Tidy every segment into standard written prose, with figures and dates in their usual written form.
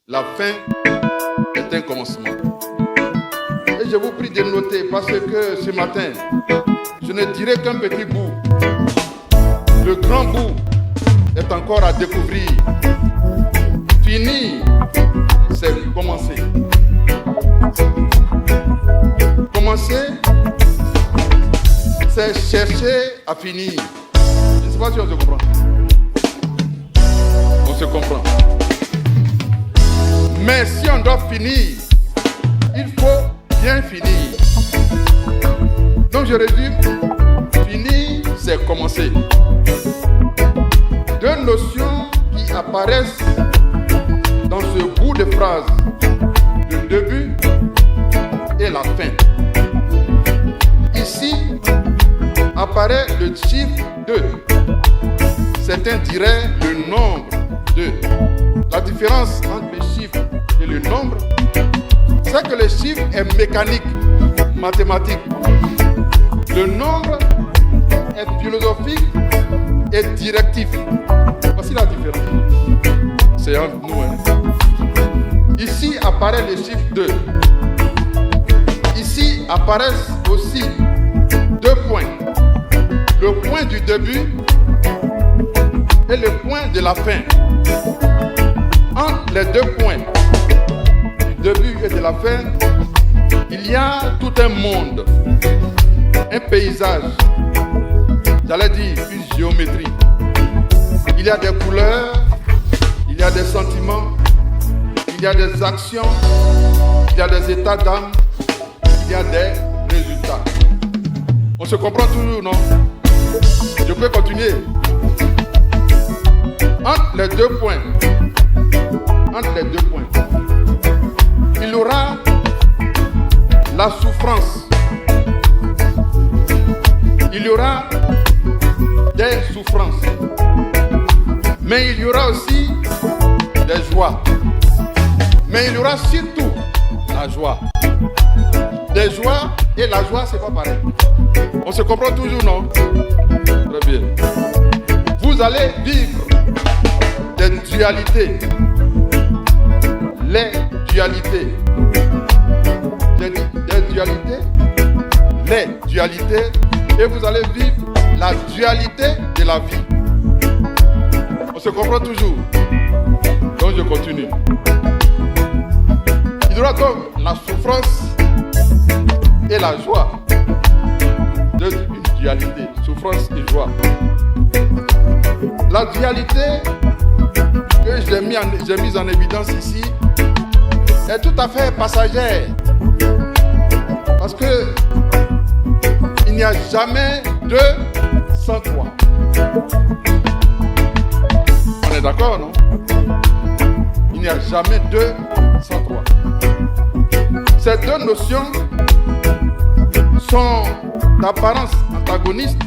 La fin est un commencement. Et je vous prie de noter parce que ce matin, je ne dirai qu'un petit bout. Le grand bout est encore à découvrir. Fini, c'est commencer. Commencer, c'est chercher à finir. Je ne sais pas si on se comprend. On se comprend. Mais si on doit finir, il faut bien finir. Donc je résume, finir, c'est commencer. Deux notions qui apparaissent dans ce bout de phrase, le début et la fin. Ici apparaît le chiffre 2. Certains diraient le nombre 2. La différence entre le chiffre et le nombre, c'est que le chiffre est mécanique, mathématique. Le nombre est philosophique et directif. Voici la différence. C'est entre nous. Ici apparaît le chiffre 2. Ici apparaissent aussi deux points. Le point du début et le point de la fin. Entre les deux points du début et de la fin, il y a tout un monde, un paysage, j'allais dire une géométrie. Il y a des couleurs, il y a des sentiments, il y a des actions, il y a des états d'âme, il y a des résultats. On se comprend toujours, non? Je peux continuer. Entre les deux points, il y aura la souffrance. Il y aura des souffrances. Mais il y aura aussi des joies. Mais il y aura surtout la joie. Des joies et la joie, c'est pas pareil. On se comprend toujours, non? Très bien. Vous allez vivre des dualités. Les dualités. J'ai dit des dualités. Les dualités. Et vous allez vivre la dualité de la vie. On se comprend toujours. Donc je continue. Il y aura donc la souffrance et la joie. Une dualité, souffrance et joie. La dualité que j'ai mise en évidence ici est tout à fait passagère. Parce que il n'y a jamais deux sans trois. On est d'accord, non? Il n'y a jamais deux sans trois. Ces deux notions sont d'apparence antagonistes,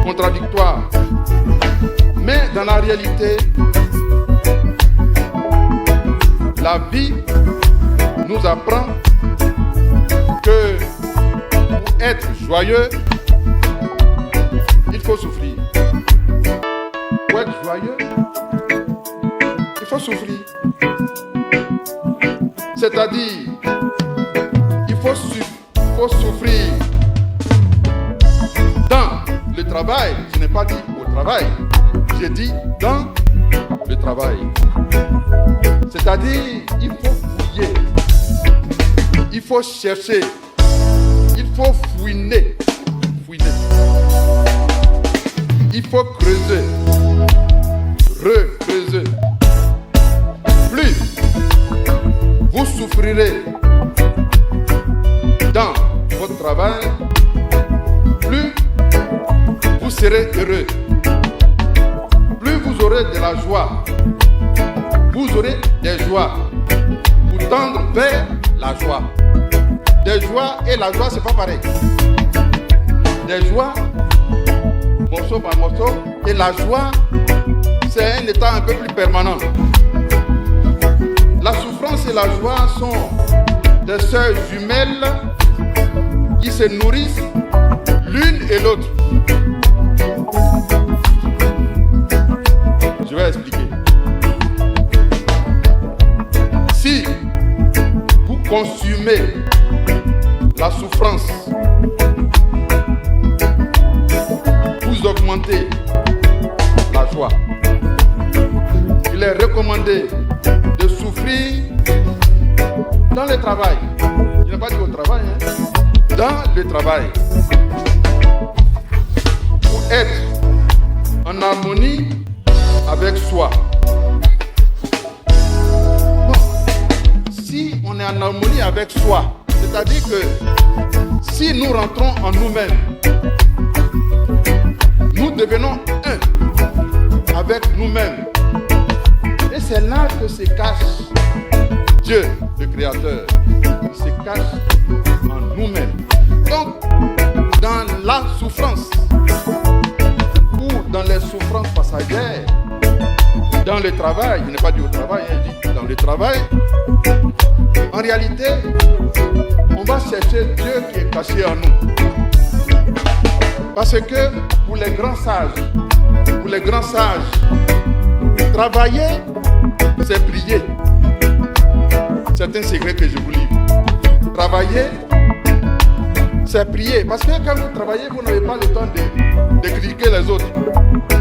contradictoires. Mais dans la réalité, la vie nous apprend que pour être joyeux, il faut souffrir. Pour être joyeux, il faut souffrir. C'est-à-dire, il faut souffrir dans le travail. Je n'ai pas dit au travail, j'ai dit dans le travail. C'est-à-dire, il faut fouiller, il faut chercher, il faut fouiner. Il faut creuser, recreuser. Plus vous souffrirez dans votre travail, plus vous serez heureux. Plus vous aurez de la joie, vous aurez des joies pour tendre vers la joie. Des joies et la joie, c'est pas pareil. Des joies, morceau par morceau, et la joie, c'est un état un peu plus permanent. La souffrance et la joie sont des sœurs jumelles qui se nourrissent l'une et l'autre. Je vais expliquer. consumer la souffrance, vous augmentez la joie. Il est recommandé de souffrir dans le travail. Je n'ai pas dit au travail, hein. Dans le travail. Pour être en harmonie avec soi. Bon, si on est en harmonie avec soi, c'est-à-dire que si nous rentrons en nous-mêmes, nous devenons un avec nous-mêmes. Et c'est là que se cache Dieu, le Créateur. Il se cache en nous-mêmes. Donc, dans la souffrance, ou dans les souffrances passagères, dans le travail, je n'ai pas dit au travail, je dis dans le travail, en réalité, on va chercher Dieu qui est caché en nous. Parce que pour les grands sages, travailler, c'est prier. C'est un secret que je vous livre. Travailler, c'est prier. Parce que quand vous travaillez, vous n'avez pas le temps de critiquer les autres.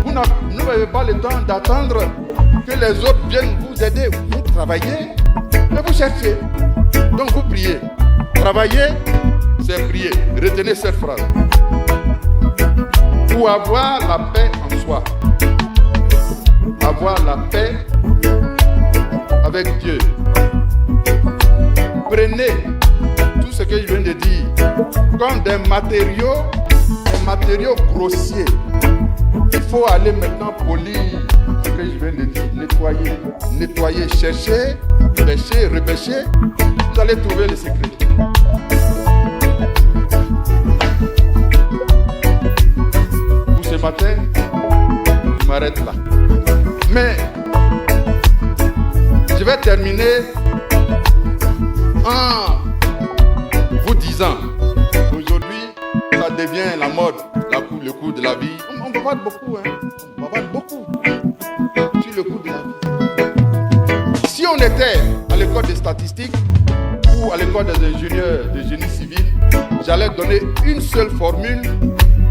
Vous n'avez pas le temps d'attendre que les autres viennent vous aider. Vous travaillez et vous cherchez. Donc vous priez. Travailler, c'est prier. Retenez cette phrase. Pour avoir la paix en soi. Avoir la paix avec Dieu. Prenez tout ce que je viens de dire comme des matériaux grossiers. Il faut aller maintenant polir ce que je viens de dire, nettoyer, chercher, pêcher, repêcher. Vous allez trouver le secret. Pour ce matin, je m'arrête là. Mais je vais terminer en vous disant qu'aujourd'hui, ça devient la mode, le coût de la vie. On va parler beaucoup, hein. On va parler beaucoup sur le coût de la vie. Si on était à l'école des statistiques ou à l'école des ingénieurs de génie civil, j'allais donner une seule formule.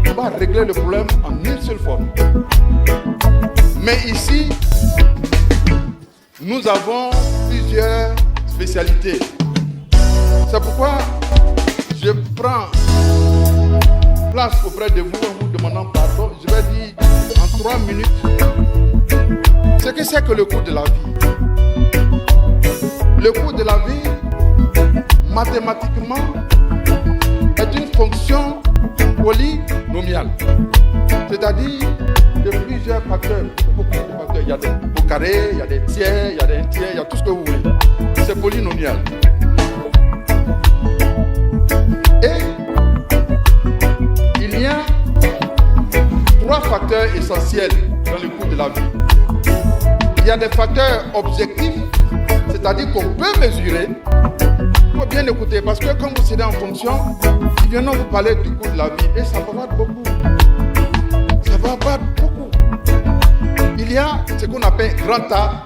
On va régler le problème en une seule formule. Mais ici, nous avons plusieurs spécialités. C'est pourquoi je prends place auprès de vous en vous demandant pardon. Je vais dire en 3 minutes ce que c'est que le coût de la vie. Le coût de la vie, mathématiquement, est une fonction polynomiale. C'est-à-dire de plusieurs facteurs. Beaucoup de facteurs. Il y a des pots carrés, il y a des tiers, il y a des tiers, il y a tout ce que vous voulez. C'est polynomial. Et il y a 3 facteurs essentiels dans le coût de la vie. Il y a des facteurs objectifs, c'est-à-dire qu'on peut mesurer. Il faut bien écouter parce que quand vous serez en fonction, ils viendront vous parler du coût de la vie et ça va pas beaucoup. Ça va pas beaucoup. Il y a ce qu'on appelle grand A,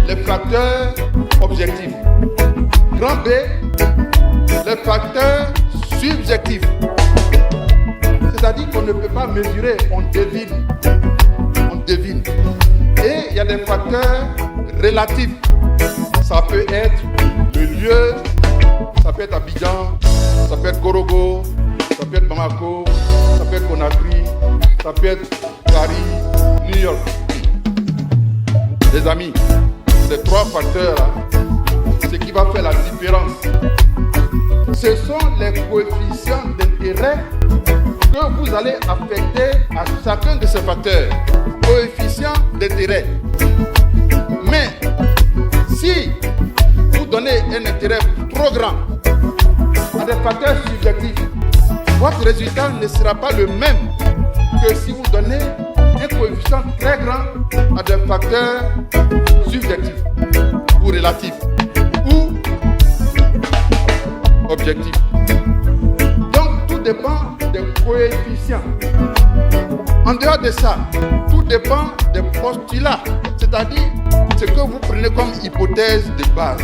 les facteurs objectifs. Grand B, les facteurs subjectifs. C'est-à-dire qu'on ne peut pas mesurer, on devine. On devine. Et il y a des facteurs relatifs. Ça peut être le lieu, ça peut être Abidjan, ça peut être Gorogo, ça peut être Bamako, ça peut être Conakry, ça peut être Paris, New York. Les amis, ces 3 facteurs-là, ce qui va faire la différence, ce sont les coefficients d'intérêt que vous allez affecter à chacun de ces facteurs. Coefficients d'intérêt. Mais si vous donnez un intérêt trop grand à des facteurs subjectifs, votre résultat ne sera pas le même que si vous donnez un coefficient très grand à des facteurs subjectifs ou relatifs ou objectifs. Donc tout dépend des coefficients. En dehors de ça, tout dépend des postulats, c'est-à-dire ce que vous prenez comme hypothèse de base.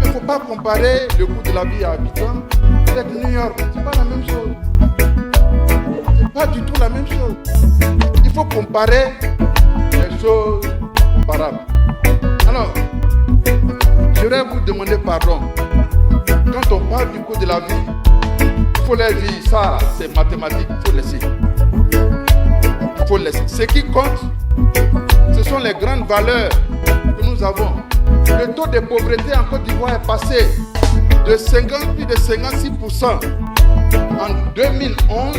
Il ne faut pas comparer le coût de la vie à Abidjan avec New York. C'est pas la même chose. C'est pas du tout la même chose. Il faut comparer les choses comparables. Alors, je voudrais vous demander pardon. Quand on parle du coût de la vie, il faut leur dire ça, c'est mathématique, il faut laisser. Il faut laisser. Ce qui compte, ce sont les grandes valeurs que nous avons. Le taux de pauvreté en Côte d'Ivoire est passé de plus de 56% en 2011.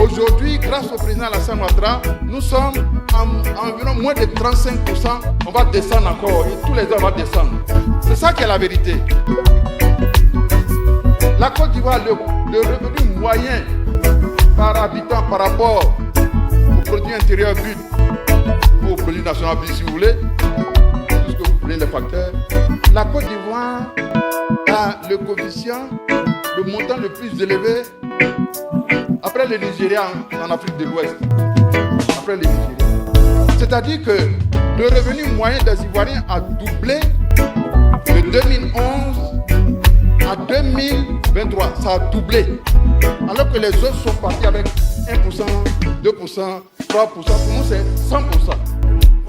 Aujourd'hui, grâce au président Alassane Ouattara, nous sommes en environ moins de 35%. On va descendre encore et tous les ans on va descendre. C'est ça qui est la vérité. La Côte d'Ivoire, le revenu moyen par habitant par rapport au produit intérieur brut ou au produit national brut si vous voulez, puisque vous prenez les facteurs, la Côte d'Ivoire a le coefficient, le montant le plus élevé après le Nigeria en Afrique de l'Ouest. Après le Nigeria. C'est-à-dire que le revenu moyen des Ivoiriens a doublé de 2011 à 2023. Ça a doublé. Alors que les autres sont partis avec 1%, 2%, 3%. Pour nous, c'est 100%.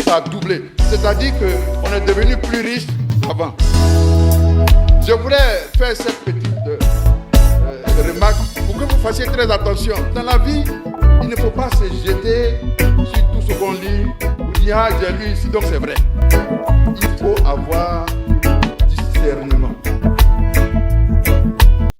Ça a doublé. C'est-à-dire qu'on est devenu plus riche qu'avant. Je voulais faire cette petite remarque pour que vous fassiez très attention. Dans la vie, il ne faut pas se jeter sur tout ce qu'on lit ou dire ah j'ai lu ici donc c'est vrai. Il faut avoir discernement.